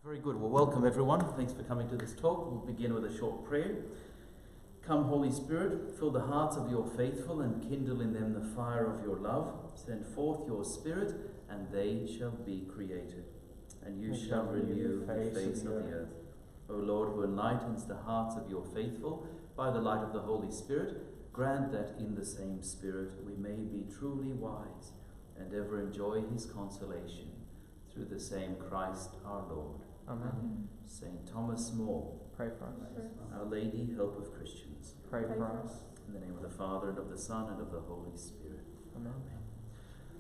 Very good. Well, welcome everyone. Thanks for coming to this talk. We'll begin with a short prayer. Come, Holy Spirit, fill the hearts of your faithful and kindle in them the fire of your love. Send forth your Spirit, and they shall be created. And you shall renew the face of the earth. O Lord, who enlightens the hearts of your faithful by the light of the Holy Spirit, grant that in the same Spirit we may be truly wise and ever enjoy his consolation. Through the same Christ our Lord. Amen. Saint Thomas More, Pray for us. Our Lady, Help of Christians. Pray for us. In the name of the Father, and of the Son, and of the Holy Spirit. Amen.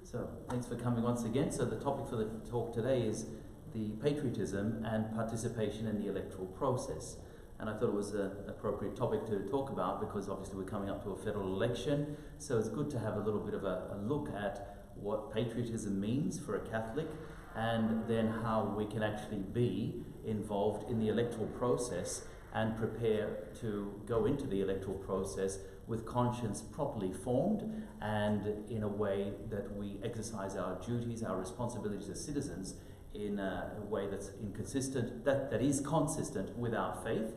So, thanks for coming once again. So the topic for the talk today is the patriotism and participation in the electoral process. And I thought it was an appropriate topic to talk about because obviously we're coming up to a federal election. So it's good to have a little bit of a look at what patriotism means for a Catholic, and then how we can actually be involved in the electoral process and prepare to go into the electoral process with conscience properly formed and in a way that we exercise our duties, our responsibilities as citizens in a way that's inconsistent, that is consistent with our faith,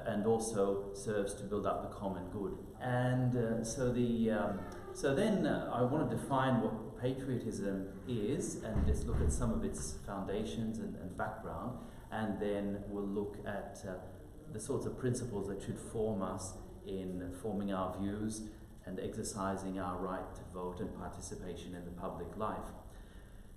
and also serves to build up the common good. And so then I want to define what patriotism is and just look at some of its foundations and background, and then we'll look at the sorts of principles that should form us in forming our views and exercising our right to vote and participation in the public life.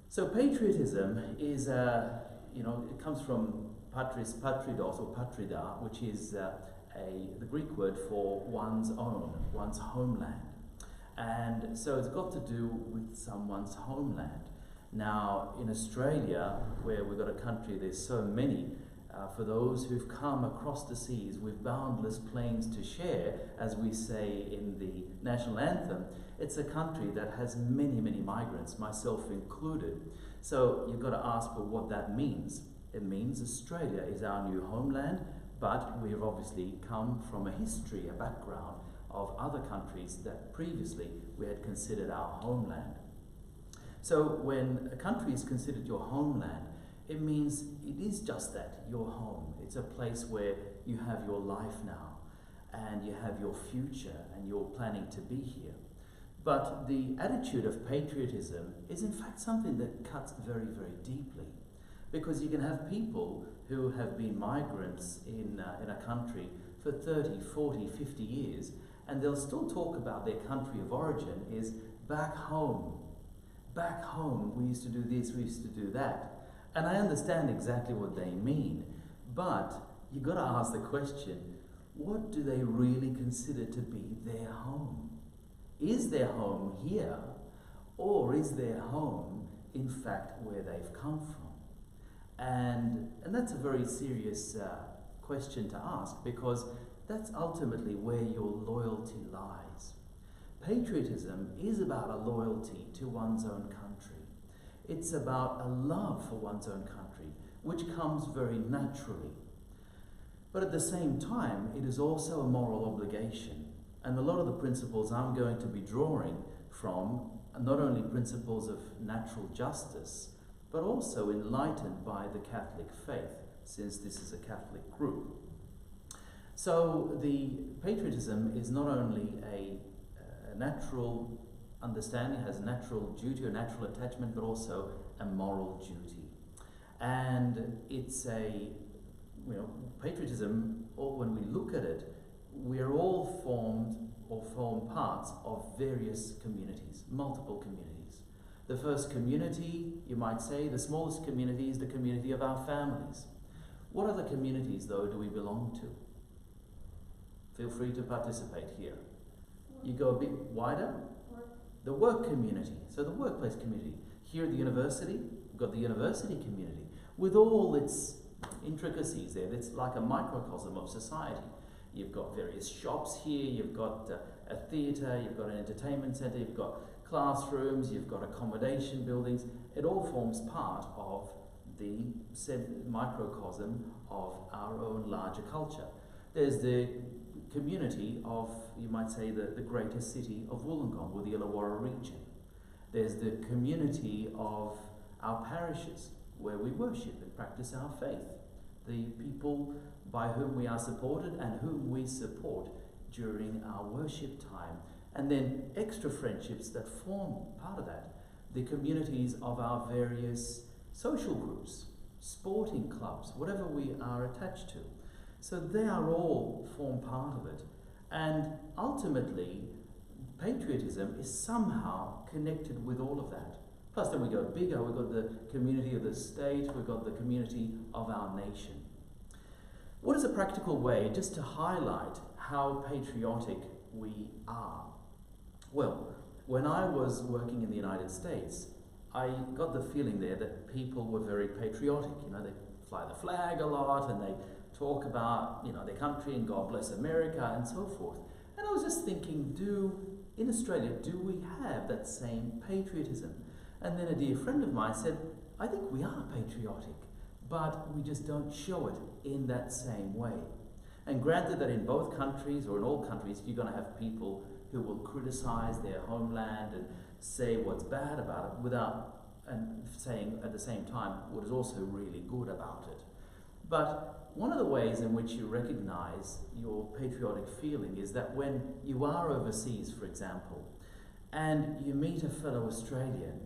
So patriotism is, it comes from patridos or patrida, which is the Greek word for one's homeland. And so it's got to do with someone's homeland. Now, in Australia, where we've got a country, there's so many, for those who've come across the seas with boundless plains to share, as we say in the national anthem, it's a country that has many, many migrants, myself included. So you've got to ask for what that means. It means Australia is our new homeland, but we've obviously come from a history, a background of other countries that previously we had considered our homeland. So when a country is considered your homeland, it means it is just that, your home. It's a place where you have your life now, and you have your future, and you're planning to be here. But the attitude of patriotism is in fact something that cuts very, very deeply. Because you can have people who have been migrants in a country for 30, 40, 50 years, and they'll still talk about their country of origin is back home. Back home, we used to do this, we used to do that. And I understand exactly what they mean, but you've got to ask the question, what do they really consider to be their home? Is their home here, or is their home, in fact, where they've come from? And that's a very serious question to ask, because that's ultimately where your loyalty lies. Patriotism is about a loyalty to one's own country. It's about a love for one's own country, which comes very naturally. But at the same time, it is also a moral obligation. And a lot of the principles I'm going to be drawing from are not only principles of natural justice, but also enlightened by the Catholic faith, since this is a Catholic group. So the patriotism is not only a natural understanding, has a natural duty or natural attachment, but also a moral duty. And it's patriotism, or when we look at it, we are all formed or form parts of various communities, multiple communities. The first community, you might say, the smallest community is the community of our families. What other communities, though, do we belong to? Feel free to participate here. You go a bit wider. The work community, so the workplace community. Here at the university, we've got the university community with all its intricacies there. It's like a microcosm of society. You've got various shops here, you've got a theatre, you've got an entertainment centre, you've got classrooms, you've got accommodation buildings. It all forms part of the microcosm of our own larger culture. There's the community of, you might say, the greater city of Wollongong or the Illawarra region. There's the community of our parishes. where we worship and practice our faith, the people by whom we are supported and whom we support during our worship time, and then extra friendships that form part of that, the communities of our various social groups, sporting clubs, whatever we are attached to. So they are all form part of it. And ultimately, patriotism is somehow connected with all of that. Plus then we go bigger, we've got the community of the state, we've got the community of our nation. What is a practical way just to highlight how patriotic we are? Well, when I was working in the United States, I got the feeling there that people were very patriotic. You know, they fly the flag a lot and they talk about, you know, their country and God bless America and so forth. And I was just thinking, in Australia, do we have that same patriotism? And then a dear friend of mine said, I think we are patriotic, but we just don't show it in that same way. And granted that in both countries, or in all countries, you're going to have people who will criticize their homeland and say what's bad about it and saying at the same time what is also really good about it. But one of the ways in which you recognize your patriotic feeling is that when you are overseas, for example, and you meet a fellow Australian,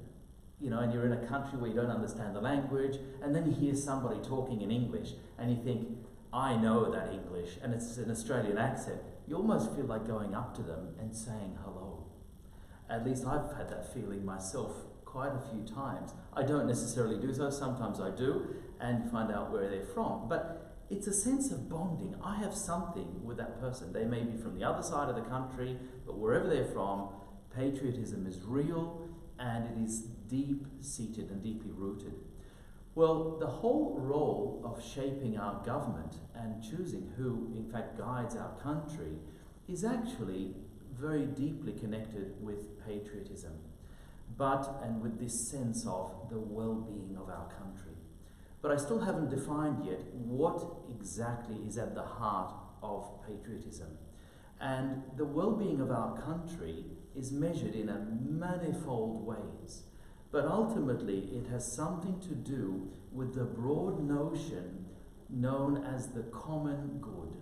you know, and you're in a country where you don't understand the language, and then you hear somebody talking in English, and you think, I know that English, and it's an Australian accent, you almost feel like going up to them and saying hello. At least I've had that feeling myself quite a few times. I don't necessarily do so, sometimes I do, and find out where they're from. But it's a sense of bonding. I have something with that person. They may be from the other side of the country, but wherever they're from, patriotism is real and it is deep-seated and deeply rooted. Well, the whole role of shaping our government and choosing who, in fact, guides our country is actually very deeply connected with patriotism, and with this sense of the well-being of our country. But I still haven't defined yet what exactly is at the heart of patriotism. And the well-being of our country is measured in a manifold ways. But ultimately, it has something to do with the broad notion known as the common good.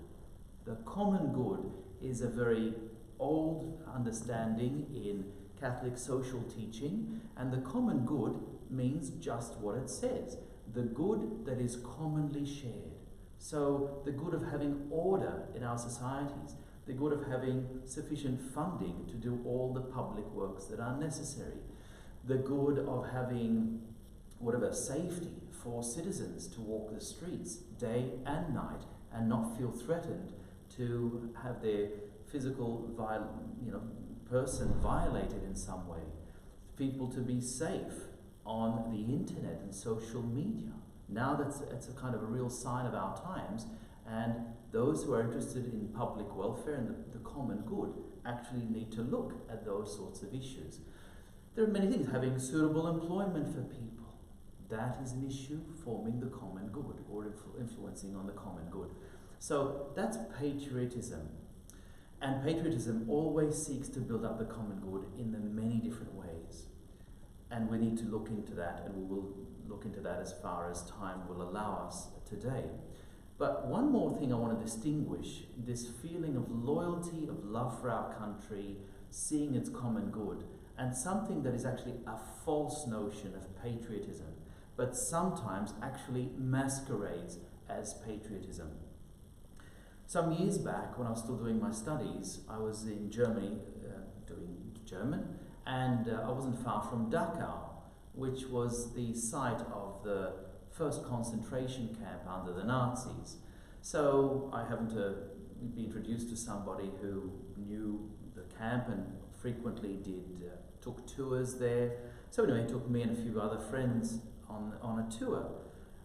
The common good is a very old understanding in Catholic social teaching, and the common good means just what it says, the good that is commonly shared. So the good of having order in our societies, the good of having sufficient funding to do all the public works that are necessary, the good of having safety for citizens to walk the streets day and night and not feel threatened to have their physical person violated in some way, people to be safe on the internet and social media. Now that's a kind of a real sign of our times, and those who are interested in public welfare and the common good actually need to look at those sorts of issues. There are many things. Having suitable employment for people, that is an issue forming the common good or influencing on the common good. So that's patriotism. And patriotism always seeks to build up the common good in the many different ways. And we need to look into that, and we will look into that as far as time will allow us today. But one more thing I want to distinguish, this feeling of loyalty, of love for our country, seeing its common good, and something that is actually a false notion of patriotism, but sometimes actually masquerades as patriotism. Some years back, when I was still doing my studies, I was in Germany doing German, and I wasn't far from Dachau, which was the site of the first concentration camp under the Nazis. So I happened to be introduced to somebody who knew the camp and frequently took tours there. So anyway, he took me and a few other friends on a tour.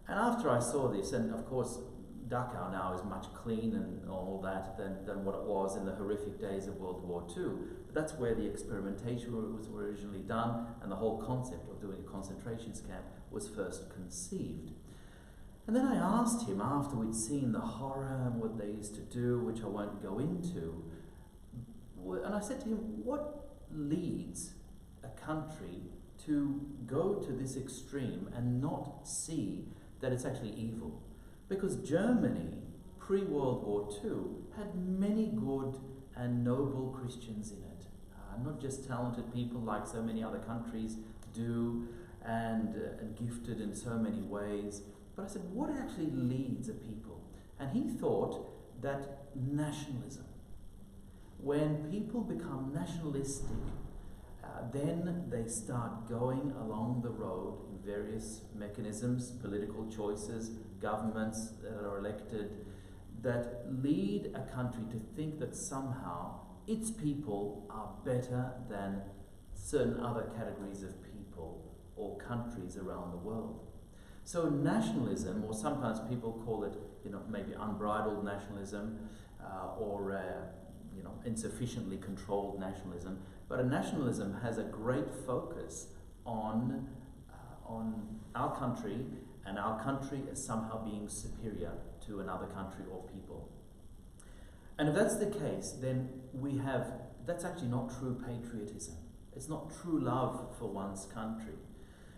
And after I saw this, and of course Dachau now is much cleaner and all that than what it was in the horrific days of World War II. But that's where the experimentation was originally done, and the whole concept of doing a concentration camp was first conceived. And then I asked him, after we'd seen the horror and what they used to do, which I won't go into, and I said to him, what leads a country to go to this extreme and not see that it's actually evil. Because Germany, pre-World War II, had many good and noble Christians in it. Not just talented people like so many other countries do, and gifted in so many ways. But I said, what actually leads a people? And he thought that nationalism. When people become nationalistic, then they start going along the road in various mechanisms, political choices, governments that are elected, that lead a country to think that somehow its people are better than certain other categories of people or countries around the world. So nationalism, or sometimes people call it, maybe unbridled nationalism, or insufficiently controlled nationalism. But a nationalism has a great focus on our country, and our country as somehow being superior to another country or people. And if that's the case, then that's actually not true patriotism. It's not true love for one's country.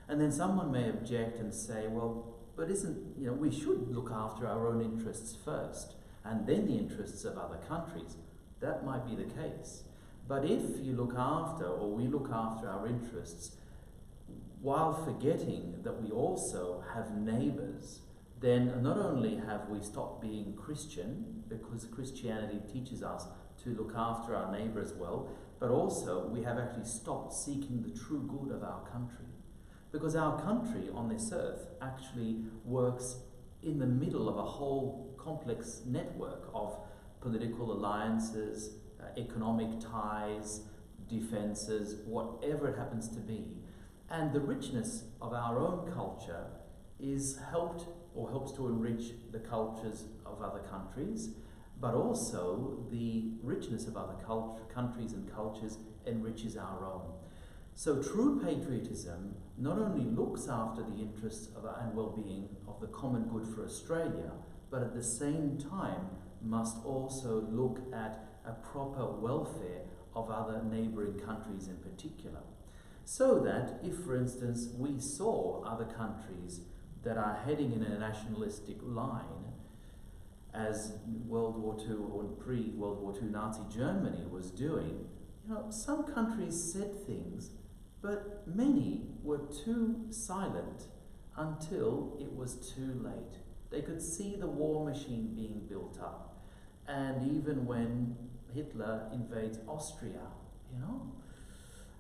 And then someone may object and say, well, but we should look after our own interests first, and then the interests of other countries. That might be the case. But if you look after, or we look after our interests, while forgetting that we also have neighbours, then not only have we stopped being Christian, because Christianity teaches us to look after our neighbour as well, but also we have actually stopped seeking the true good of our country. Because our country on this earth actually works in the middle of a whole complex network of political alliances, economic ties, defences, whatever it happens to be. And the richness of our own culture helps to enrich the cultures of other countries, but also the richness of other countries and cultures enriches our own. So true patriotism not only looks after the interests and well-being of the common good for Australia, but at the same time must also look at a proper welfare of other neighbouring countries in particular. So that if, for instance, we saw other countries that are heading in a nationalistic line, as World War II or pre-World War II Nazi Germany was doing, some countries said things, but many were too silent until it was too late. They could see the war machine being built up. And even when Hitler invades Austria,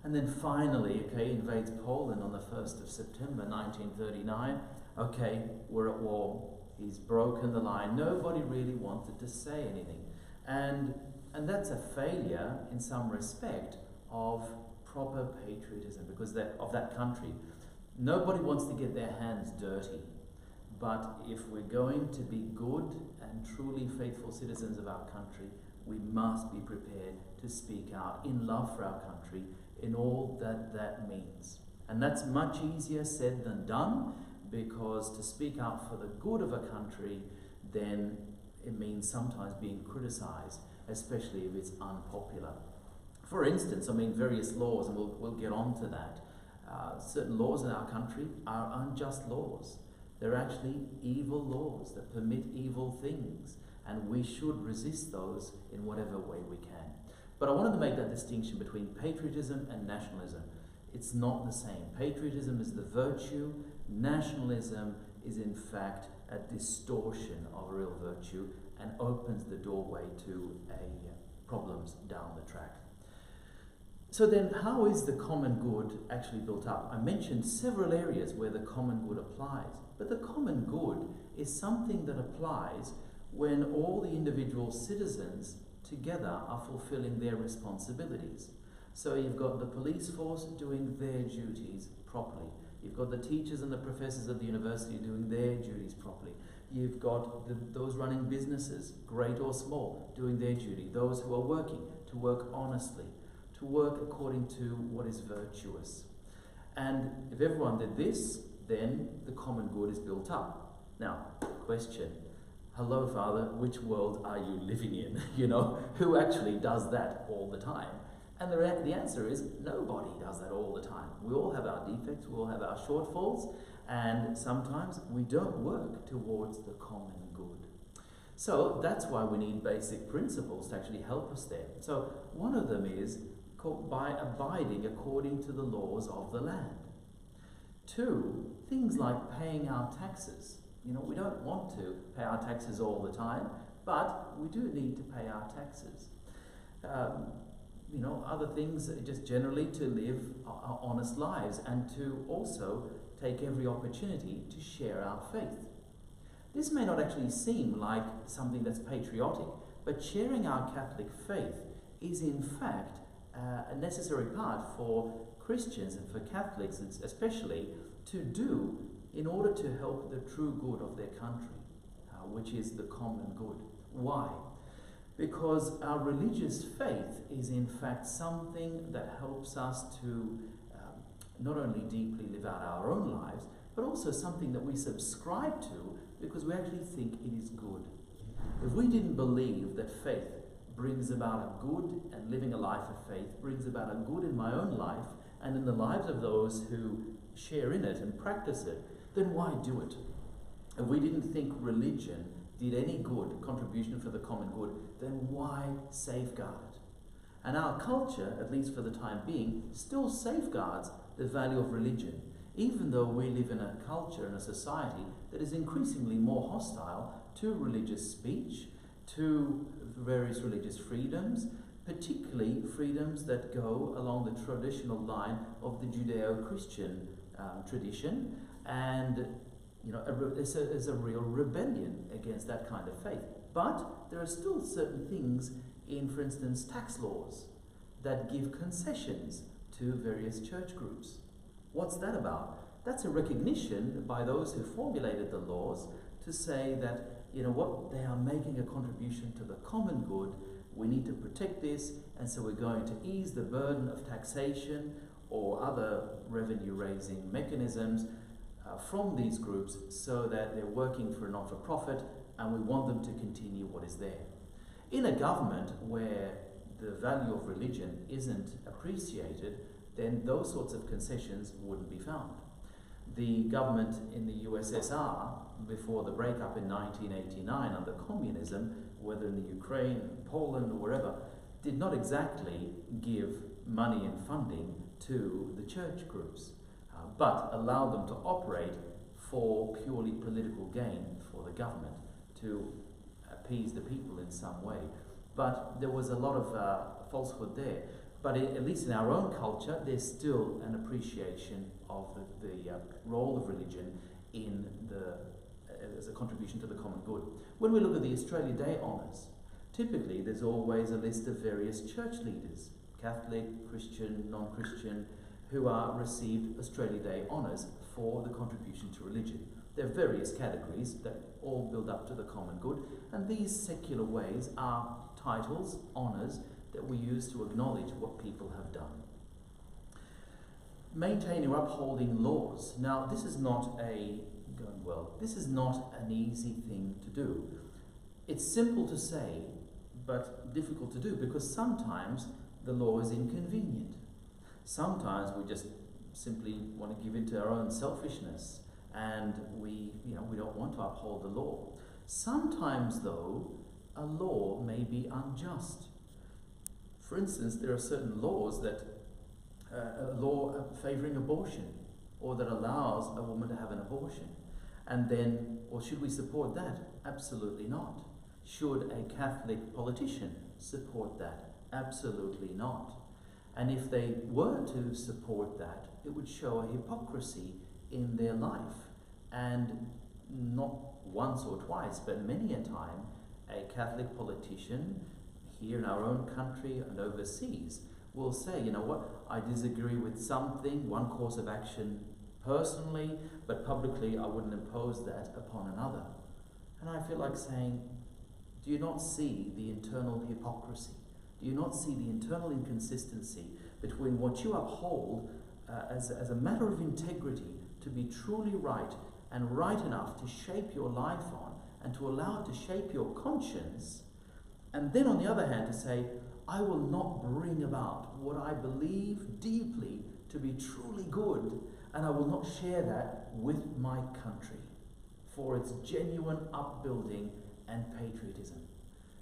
and then finally, invades Poland on the 1st of September 1939, we're at war. He's broken the line. Nobody really wanted to say anything. And that's a failure in some respect of proper patriotism of that country. Nobody wants to get their hands dirty. But if we're going to be good and truly faithful citizens of our country, we must be prepared to speak out in love for our country in all that means. And that's much easier said than done, because to speak out for the good of a country, then it means sometimes being criticized, especially if it's unpopular. For instance, various laws, and we'll get on to that. Certain laws in our country are unjust laws. They're actually evil laws that permit evil things, and we should resist those in whatever way we can. But I wanted to make that distinction between patriotism and nationalism. It's not the same. Patriotism is the virtue. Nationalism is in fact a distortion of real virtue and opens the doorway to problems down the track. So then, how is the common good actually built up? I mentioned several areas where the common good applies, but the common good is something that applies when all the individual citizens together are fulfilling their responsibilities. So you've got the police force doing their duties properly. You've got the teachers and the professors of the university doing their duties properly. You've got those running businesses, great or small, doing their duty. Those who are working, to work honestly, to work according to what is virtuous. And if everyone did this, then the common good is built up. Now, question. Hello, Father, which world are you living in? Who actually does that all the time? And the answer is nobody does that all the time. We all have our defects, we all have our shortfalls, and sometimes we don't work towards the common good. So that's why we need basic principles to actually help us there. So one of them is by abiding according to the laws of the land. 2, things like paying our taxes. We don't want to pay our taxes all the time, but we do need to pay our taxes. Other things, just generally to live honest lives and to also take every opportunity to share our faith. This may not actually seem like something that's patriotic, but sharing our Catholic faith is in fact a necessary part for Christians and for Catholics especially to do in order to help the true good of their country, which is the common good. Why? Because our religious faith is in fact something that helps us to not only deeply live out our own lives, but also something that we subscribe to because we actually think it is good. If we didn't believe that faith brings about a good, and living a life of faith brings about a good in my own life and in the lives of those who share in it and practice it, then why do it? If we didn't think religion did any good, contribution for the common good, then why safeguard it? And our culture, at least for the time being, still safeguards the value of religion, even though we live in a culture and a society that is increasingly more hostile to religious speech, to various religious freedoms, particularly freedoms that go along the traditional line of the Judeo-Christian tradition, and there's a real rebellion against that kind of faith. But there are still certain things in, for instance, tax laws that give concessions to various church groups. What's that about? That's a recognition by those who formulated the laws to say that, they are making a contribution to the common good, we need to protect this, and so we're going to ease the burden of taxation or other revenue-raising mechanisms from these groups so that they're working for a not-for-profit, and we want them to continue what is there. In a government where the value of religion isn't appreciated, then those sorts of concessions wouldn't be found. The government in the USSR, before the breakup in 1989 under communism, whether in the Ukraine, Poland, or wherever, did not exactly give money and funding to the church groups, but allowed them to operate for purely political gain for the government, to appease the people in some way. But there was a lot of falsehood there. But at least in our own culture, there's still an appreciation of the role of religion as a contribution to the common good. When we look at the Australia Day honours, typically there's always a list of various church leaders, Catholic, Christian, non-Christian, who are received Australia Day honours for the contribution to religion. There are various categories that all build up to the common good, and these secular ways are titles, honours, that we use to acknowledge what people have done. Maintaining or upholding laws. Now, this is not an easy thing to do. It's simple to say, but difficult to do, because sometimes the law is inconvenient. Sometimes we just simply want to give in to our own selfishness, and we don't want to uphold the law. Sometimes, though, a law may be unjust. For instance, there are certain laws that, a law favouring abortion, or that allows a woman to have an abortion. And then, or should we support that? Absolutely not. Should a Catholic politician support that? Absolutely not. And if they were to support that, it would show a hypocrisy in their life. And not once or twice, but many a time, a Catholic politician here in our own country and overseas will say, you know what, I disagree with something, one course of action personally, but publicly I wouldn't impose that upon another. And I feel like saying, do you not see the internal hypocrisy? Do you not see the internal inconsistency between what you uphold as a matter of integrity to be truly right and right enough to shape your life on and to allow it to shape your conscience, and then on the other hand to say, I will not bring about what I believe deeply to be truly good, and I will not share that with my country for its genuine upbuilding and patriotism.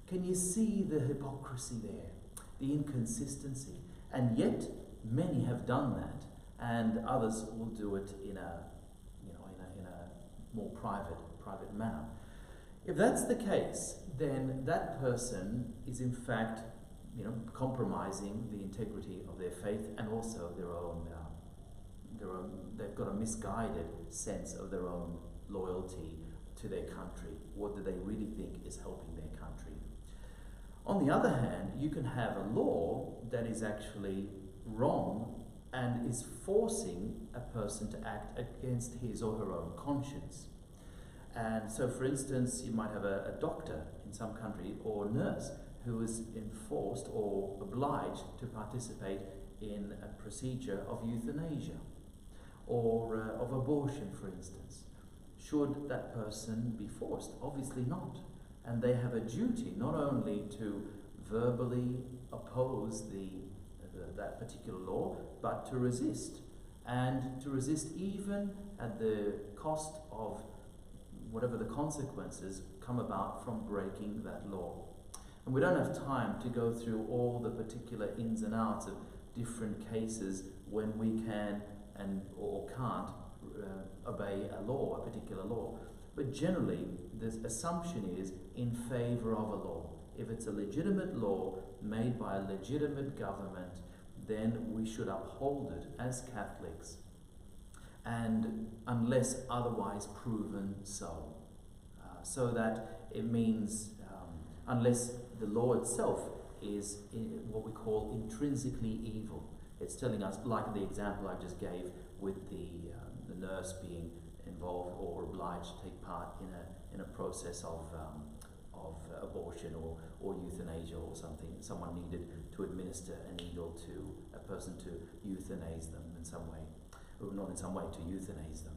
Can you see the hypocrisy there, the inconsistency? And yet, many have done that, and others will do it in a more private manner. If that's the case, then that person is in fact, compromising the integrity of their faith and also their own. They've got a misguided sense of their own loyalty to their country. What do they really think is helping their country? On the other hand, you can have a law that is actually wrong and is forcing a person to act against his or her own conscience. And so, for instance, you might have a doctor in some country or a nurse who is enforced or obliged to participate in a procedure of euthanasia or of abortion, for instance. Should that person be forced? Obviously not. And they have a duty not only to verbally oppose that particular law, but to resist. And to resist even at the cost of whatever the consequences come about from breaking that law. And we don't have time to go through all the particular ins and outs of different cases when we can or can't obey a law, a particular law. But generally, the assumption is in favor of a law. If it's a legitimate law made by a legitimate government, then we should uphold it as Catholics, and unless otherwise proven so. So that it means, unless the law itself is what we call intrinsically evil. It's telling us, like the example I just gave with the nurse being involved or obliged to take part in a process of abortion or euthanasia or something. Someone needed to administer a needle to a person to euthanize them in some way, or not in some way, to euthanize them.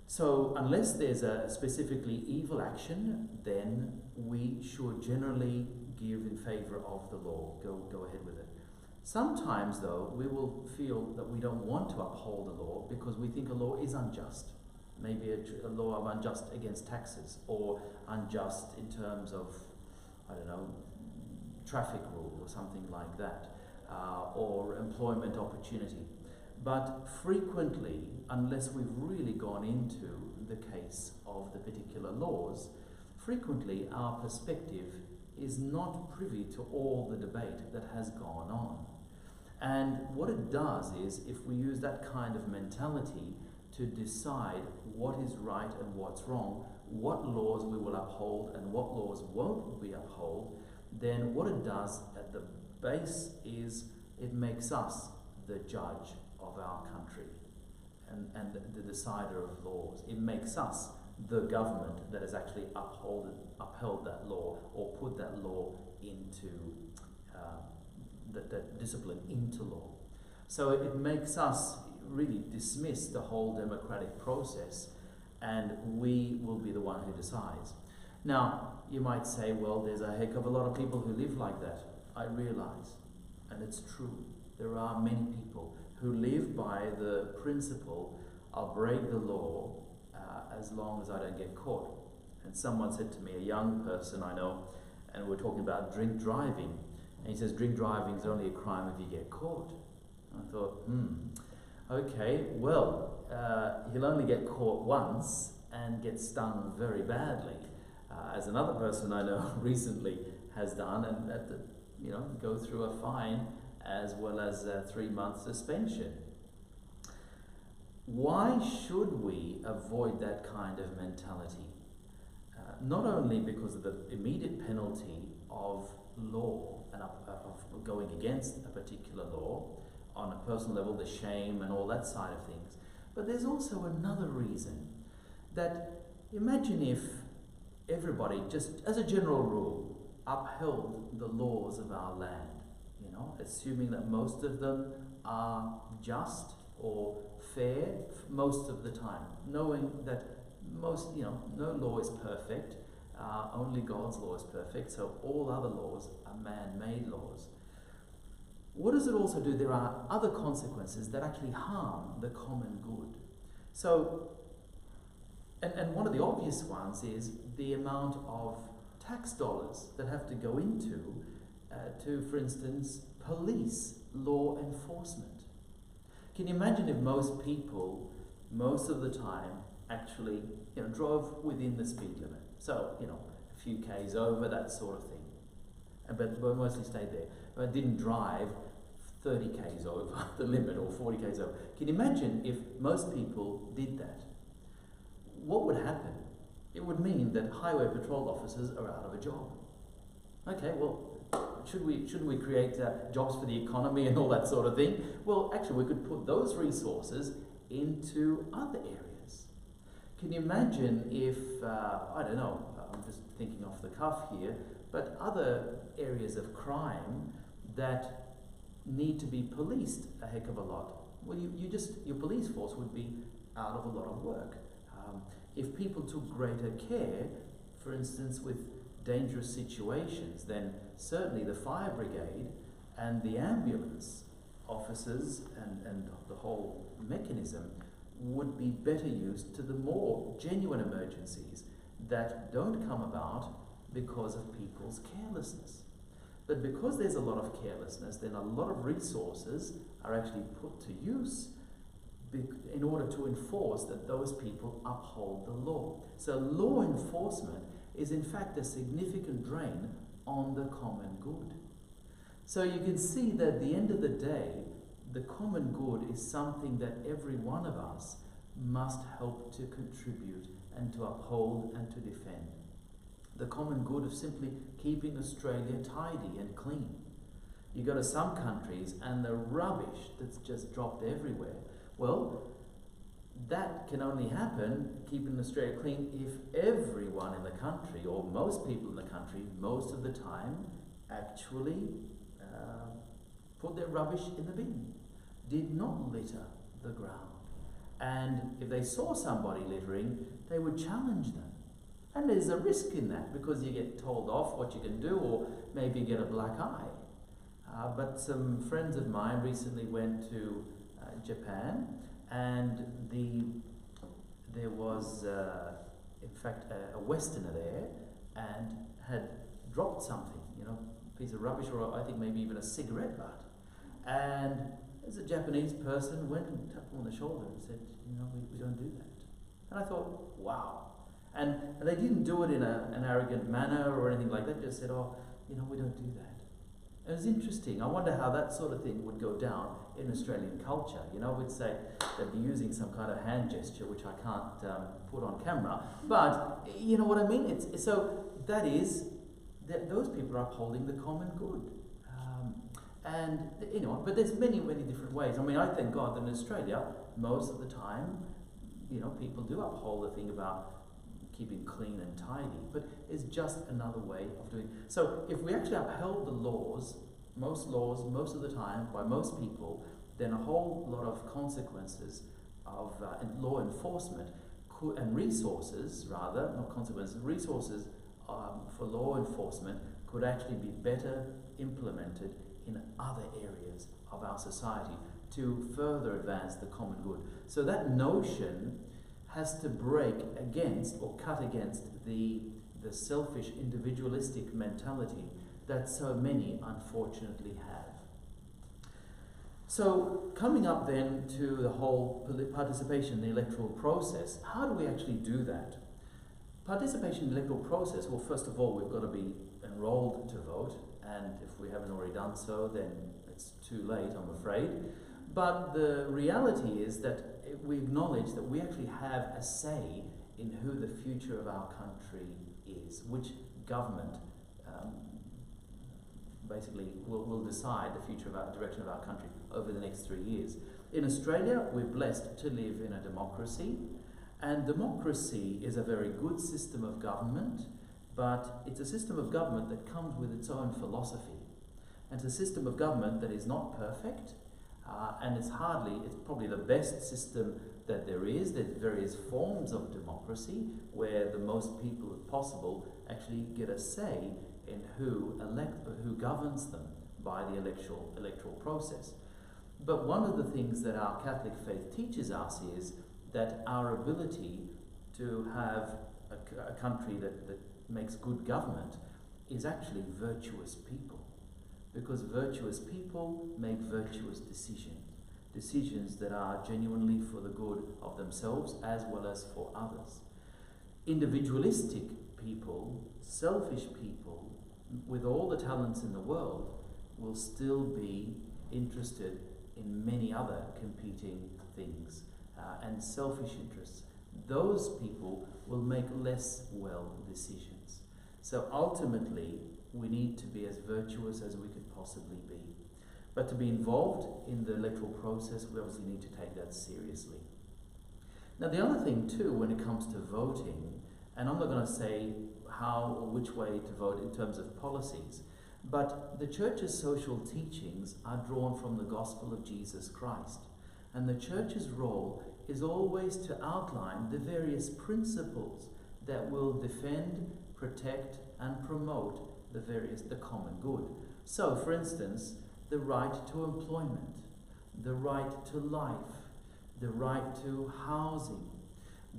So unless there's a specifically evil action, then we should generally give in favor of the law, go ahead with it. Sometimes, though, we will feel that we don't want to uphold the law because we think a law is unjust. Maybe a law of unjust against taxes, or unjust in terms of, traffic rule or something like that, or employment opportunity. But frequently, unless we've really gone into the case of the particular laws, frequently our perspective is not privy to all the debate that has gone on. And what it does is, if we use that kind of mentality to decide what is right and what's wrong, what laws we will uphold and what laws won't be upheld, then what it does at the base is it makes us the judge of our country and the decider of laws. It makes us the government that has actually upheld that law or put that law into that discipline into law. So it makes us really dismiss the whole democratic process, and we will be the one who decides. Now, you might say, well, there's a heck of a lot of people who live like that. I realize, and it's true. There are many people who live by the principle, I'll break the law as long as I don't get caught. And someone said to me, a young person I know, and we're talking about drink driving, and he says drink driving is only a crime if you get caught. I thought, okay, well, he'll only get caught once and get stung very badly, as another person I know recently has done, and had to, go through a fine as well as a 3-month suspension. Why should we avoid that kind of mentality? Not only because of the immediate penalty of law and of going against a particular law, on a personal level, the shame and all that side of things, but there's also another reason. That imagine if everybody, just as a general rule, upheld the laws of our land, assuming that most of them are just or fair most of the time, knowing that no law is perfect, only God's law is perfect, so all other laws are man-made laws. What does it also do? There are other consequences that actually harm the common good. So, and one of the obvious ones is the amount of tax dollars that have to go into, for instance, police law enforcement. Can you imagine if most people, most of the time, actually, drove within the speed limit? So, a few Ks over, that sort of thing. But mostly stayed there. But didn't drive 30 Ks over the limit or 40 Ks over. Can you imagine if most people did that? What would happen? It would mean that highway patrol officers are out of a job. Okay, well, shouldn't we create jobs for the economy and all that sort of thing? Well, actually, we could put those resources into other areas. Can you imagine if, I don't know, I'm just thinking off the cuff here, but other areas of crime that need to be policed a heck of a lot? Well, your police force would be out of a lot of work. If people took greater care, for instance, with dangerous situations, then certainly the fire brigade and the ambulance officers and the whole mechanism would be better used to the more genuine emergencies that don't come about because of people's carelessness. But because there's a lot of carelessness, then a lot of resources are actually put to use in order to enforce that those people uphold the law. So law enforcement is in fact a significant drain on the common good. So you can see that at the end of the day, the common good is something that every one of us must help to contribute and to uphold and to defend. The common good of simply keeping Australia tidy and clean. You go to some countries and the rubbish that's just dropped everywhere. Well, that can only happen, keeping Australia clean, if everyone in the country, or most people in the country, most of the time, actually put their rubbish in the bin, did not litter the ground. And if they saw somebody littering, they would challenge them. And there's a risk in that, because you get told off what you can do, or maybe get a black eye. But some friends of mine recently went to Japan, and there was, in fact, a Westerner there, and had dropped something, a piece of rubbish, or I think maybe even a cigarette butt. And as a Japanese person, went and tapped him on the shoulder and said, we don't do that. And I thought, wow. And they didn't do it in an arrogant manner or anything like that, just said, we don't do that. It was interesting. I wonder how that sort of thing would go down in Australian culture. We'd say they'd be using some kind of hand gesture, which I can't put on camera. But you know what I mean? So that is, that those people are upholding the common good. But there's many, many different ways. I mean, I thank God that in Australia, most of the time, people do uphold the thing about keeping clean and tidy, but it's just another way of doing it. So if we actually upheld the laws, most of the time, by most people, then a whole lot of consequences of law enforcement and resources, rather, not consequences, resources for law enforcement could actually be better implemented in other areas of our society to further advance the common good. So that notion has to break against or cut against the selfish, individualistic mentality that so many unfortunately have. So coming up then to the whole participation in the electoral process, how do we actually do that? Participation in the electoral process, well, first of all, we've got to be enrolled to vote, and if we haven't already done so, then it's too late, I'm afraid. But the reality is that we acknowledge that we actually have a say in who the future of our country is, which government basically will decide the future of our direction of our country over the next 3 years. In Australia, we're blessed to live in a democracy, and democracy is a very good system of government, but it's a system of government that comes with its own philosophy. And it's a system of government that is not perfect, and it's probably the best system that there's various forms of democracy where the most people possible actually get a say in who governs them by the electoral process. But one of the things that our Catholic faith teaches us is that our ability to have a country that makes good government is actually virtuous people. Because virtuous people make virtuous decisions that are genuinely for the good of themselves as well as for others. Individualistic people, selfish people, with all the talents in the world, will still be interested in many other competing things and selfish interests. Those people will make less well decisions. So ultimately, we need to be as virtuous as we could possibly be. But to be involved in the electoral process, we obviously need to take that seriously. Now, the other thing too, when it comes to voting, and I'm not going to say how or which way to vote in terms of policies, but the Church's social teachings are drawn from the gospel of Jesus Christ. And the Church's role is always to outline the various principles that will defend, protect, and promote the common good. So, for instance, the right to employment, the right to life, the right to housing,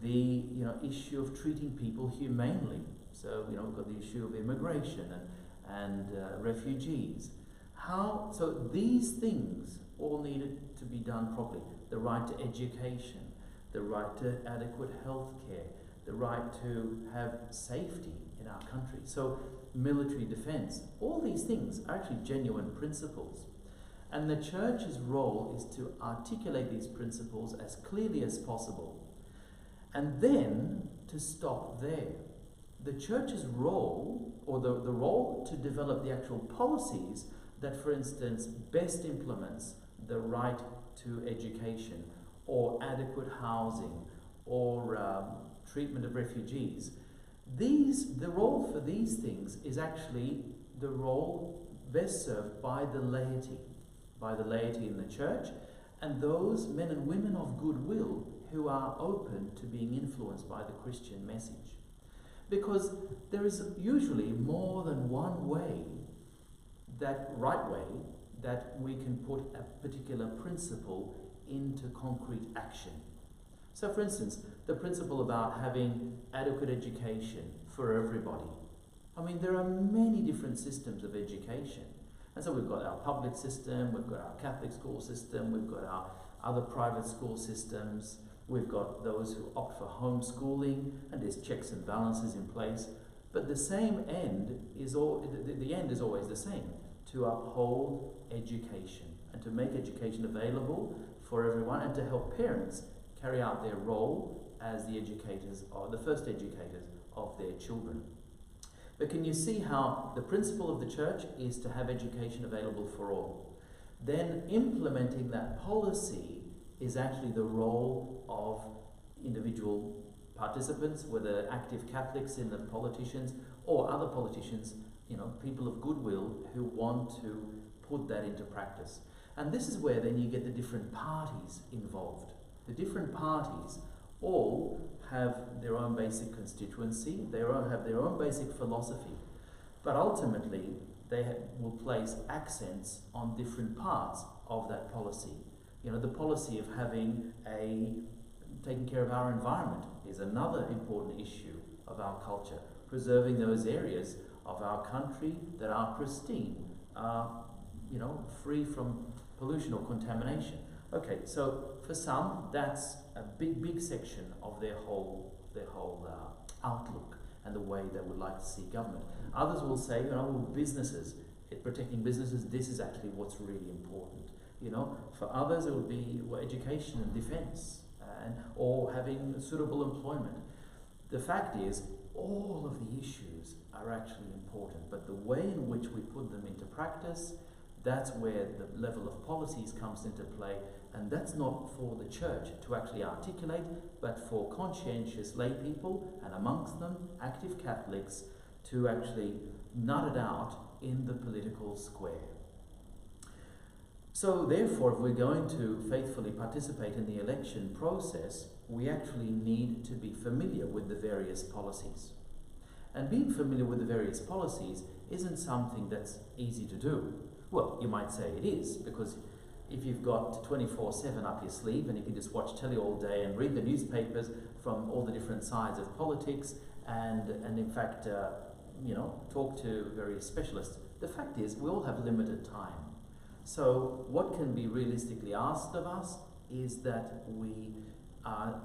the issue of treating people humanely. So, we've got the issue of immigration and refugees. So these things all needed to be done properly. The right to education, the right to adequate health care, the right to have safety in our country. So military defense, all these things are actually genuine principles. And the Church's role is to articulate these principles as clearly as possible. And then to stop there. The Church's role, or the role to develop the actual policies that, for instance, best implements the right to education, or adequate housing, or treatment of refugees. The role for these things is actually the role best served by the laity in the Church, and those men and women of goodwill who are open to being influenced by the Christian message. Because there is usually more than one way, that we can put a particular principle into concrete action. So, for instance, the principle about having adequate education for everybody. I mean, there are many different systems of education. And so we've got our public system, we've got our Catholic school system, we've got our other private school systems, we've got those who opt for homeschooling, and there's checks and balances in place. But the end is always the same, to uphold education and to make education available for everyone, and to help parents carry out their role as the educators, or the first educators of their children. But can you see how the principle of the Church is to have education available for all? Then implementing that policy is actually the role of individual participants, whether active Catholics in the politicians or other politicians, people of goodwill who want to put that into practice. And this is where then you get the different parties involved. The different parties all have their own basic constituency, they have their own basic philosophy, but ultimately they will place accents on different parts of that policy. The policy of taking care of our environment is another important issue of our culture. Preserving those areas of our country that are pristine, free from pollution or contamination. Okay, so for some, that's a big section of their whole outlook and the way they would like to see government. Others will say, businesses, protecting businesses, this is actually what's really important. For others, it will be education and defense, or having suitable employment. The fact is, all of the issues are actually important, but the way in which we put them into practice, that's where the level of policies comes into play, and that's not for the Church to actually articulate, but for conscientious lay people, and amongst them, active Catholics, to actually nut it out in the political square. So therefore, if we're going to faithfully participate in the election process, we actually need to be familiar with the various policies. And being familiar with the various policies isn't something that's easy to do. Well, you might say it is, because if you've got 24/7 up your sleeve and you can just watch telly all day and read the newspapers from all the different sides of politics and in fact, talk to various specialists, the fact is we all have limited time. So what can be realistically asked of us is that we are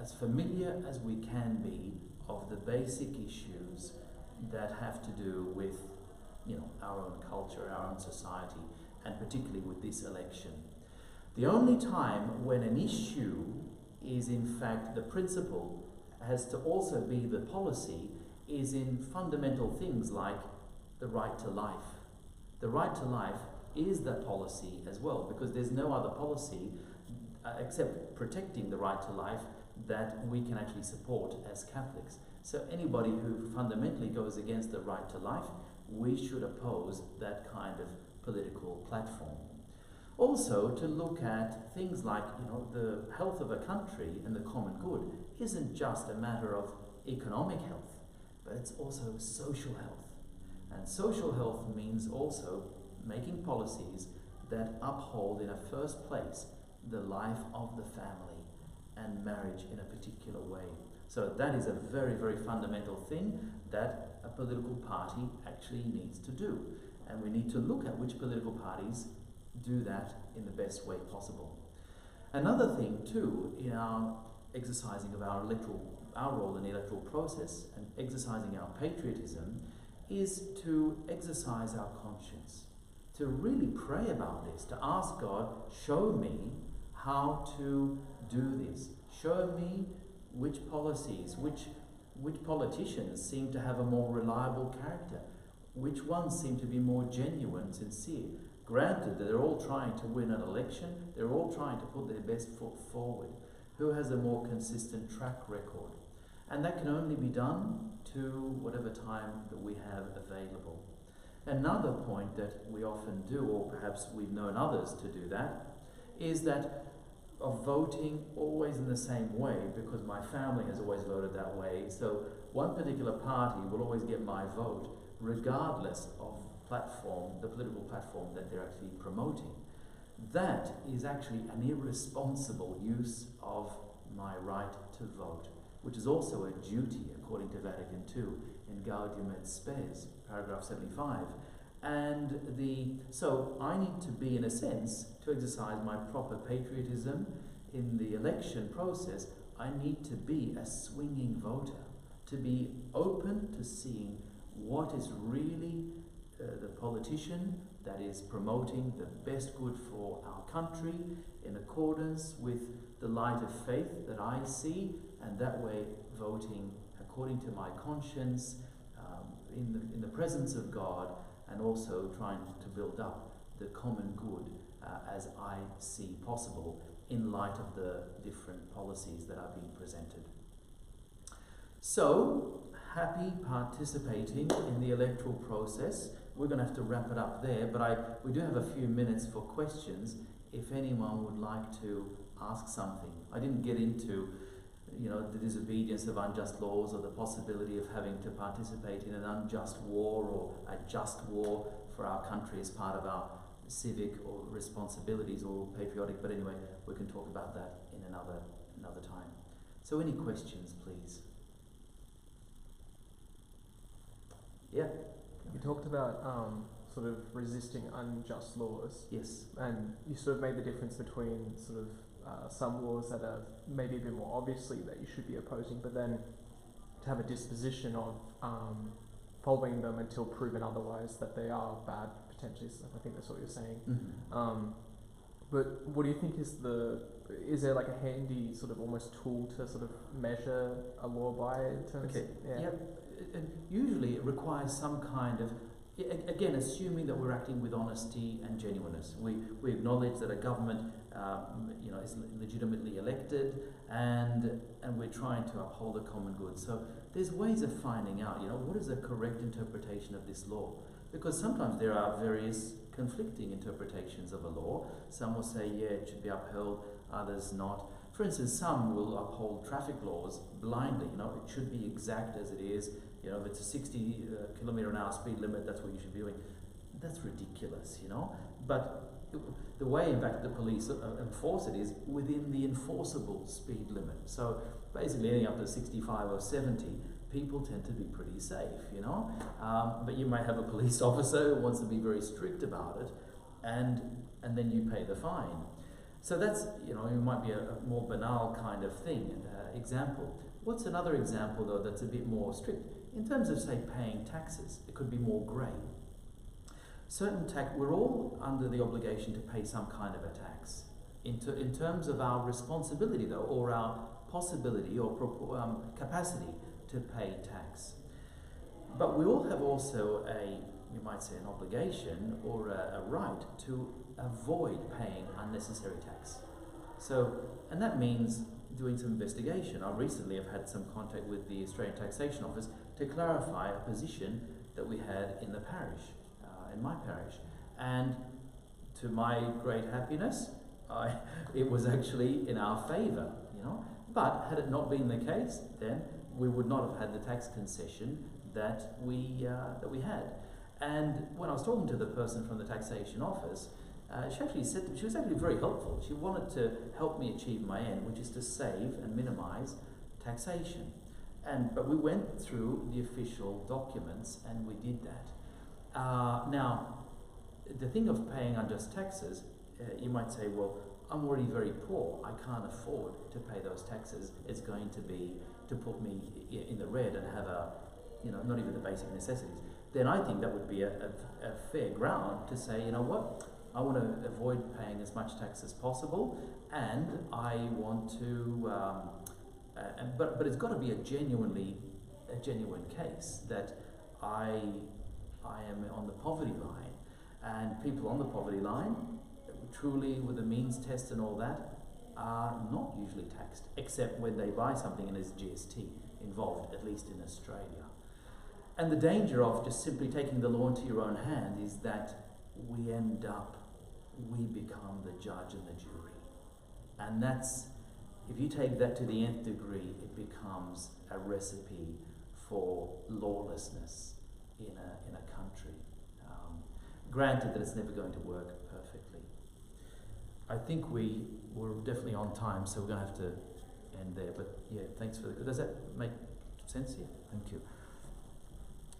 as familiar as we can be of the basic issues that have to do with our own culture, our own society, and particularly with this election. The only time when an issue is in fact the principle has to also be the policy is in fundamental things like the right to life. The right to life is the policy as well, because there's no other policy except protecting the right to life that we can actually support as Catholics. So anybody who fundamentally goes against the right to life, we should oppose that kind of political platform. Also, to look at things like, the health of a country and the common good isn't just a matter of economic health, but it's also social health. And social health means also making policies that uphold in a first place the life of the family and marriage in a particular way. So that is a very, very fundamental thing that a political party actually needs to do. And we need to look at which political parties do that in the best way possible. Another thing too, in our exercising of our role in the electoral process and exercising our patriotism, is to exercise our conscience, to really pray about this, to ask God, show me how to do this. Show me which policies, which politicians seem to have a more reliable character, which ones seem to be more genuine, sincere. Granted that they're all trying to win an election, they're all trying to put their best foot forward. Who has a more consistent track record? And that can only be done to whatever time that we have available. Another point that we often do, or perhaps we've known others to do that, is that of voting always in the same way, because my family has always voted that way. So one particular party will always get my vote, regardless of the political platform that they're actually promoting. That is actually an irresponsible use of my right to vote, which is also a duty according to Vatican II in Gaudium et Spes, paragraph 75. So I need to be, in a sense, to exercise my proper patriotism in the election process, I need to be a swinging voter, to be open to seeing what is really the politician that is promoting the best good for our country in accordance with the light of faith that I see, and that way voting according to my conscience, in the presence of God, and also trying to build up the common good as I see possible in light of the different policies that are being presented. So, happy participating in the electoral process. We're going to have to wrap it up there, but we do have a few minutes for questions if anyone would like to ask something. I didn't get into the disobedience of unjust laws or the possibility of having to participate in an unjust war or a just war for our country as part of our civic or responsibilities or patriotic, but anyway, we can talk about that in another time. So any questions, please? Yeah? You talked about sort of resisting unjust laws. Yes. And you sort of made the difference between sort of some laws that are maybe a bit more obviously that you should be opposing, but then to have a disposition of following them until proven otherwise that they are bad, potentially. So I think that's what you're saying. Mm-hmm. But what do you think is there like a handy sort of almost tool to sort of measure a law by in terms of... Yeah. And usually it requires some kind of, again, assuming that we're acting with honesty and genuineness. We acknowledge that a government is legitimately elected, and we're trying to uphold the common good. So there's ways of finding out, what is the correct interpretation of this law. Because sometimes there are various conflicting interpretations of a law. Some will say, yeah, it should be upheld, others not. For instance, some will uphold traffic laws blindly. It should be exact as it is. If it's a 60 kilometre an hour speed limit, that's what you should be doing. That's ridiculous, But the way, in fact, the police enforce it is within the enforceable speed limit. So basically, anything up to 65 or 70, people tend to be pretty safe, But you may have a police officer who wants to be very strict about it, and then you pay the fine. So that's, it might be a more banal kind of thing, example. What's another example, though, that's a bit more strict? In terms of, say, paying taxes, it could be more grey. We're all under the obligation to pay some kind of a tax. In terms of our responsibility, though, or our possibility or capacity to pay tax. But we all have also you might say, an obligation or a right to avoid paying unnecessary tax. And that means doing some investigation. I recently have had some contact with the Australian Taxation Office to clarify a position that we had in the parish, in my parish. And to my great happiness, it was actually in our favour, But had it not been the case, then we would not have had the tax concession that we had. And when I was talking to the person from the taxation office, she actually said she was actually very helpful. She wanted to help me achieve my end, which is to save and minimise taxation. But we went through the official documents and we did that. Now, the thing of paying unjust taxes, you might say, well, I'm already very poor. I can't afford to pay those taxes. It's going to be to put me in the red and have not even the basic necessities. Then I think that would be a fair ground to say, you know what, I want to avoid paying as much tax as possible, and I want to, but it's got to be a genuine case that I am on the poverty line, and people on the poverty line, truly with the means test and all that, are not usually taxed, except when they buy something and there's GST involved, at least in Australia. And the danger of just simply taking the law into your own hand is that we become the judge and the jury. And if you take that to the nth degree, it becomes a recipe for lawlessness in a country. Granted that it's never going to work perfectly. I think we're definitely on time, so we're going to have to end there. But yeah, thanks does that make sense here? Thank you.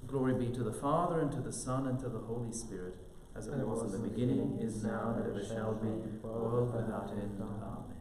Glory be to the Father, and to the Son, and to the Holy Spirit, as it was in the beginning, is now, and ever shall be, world without end. Amen.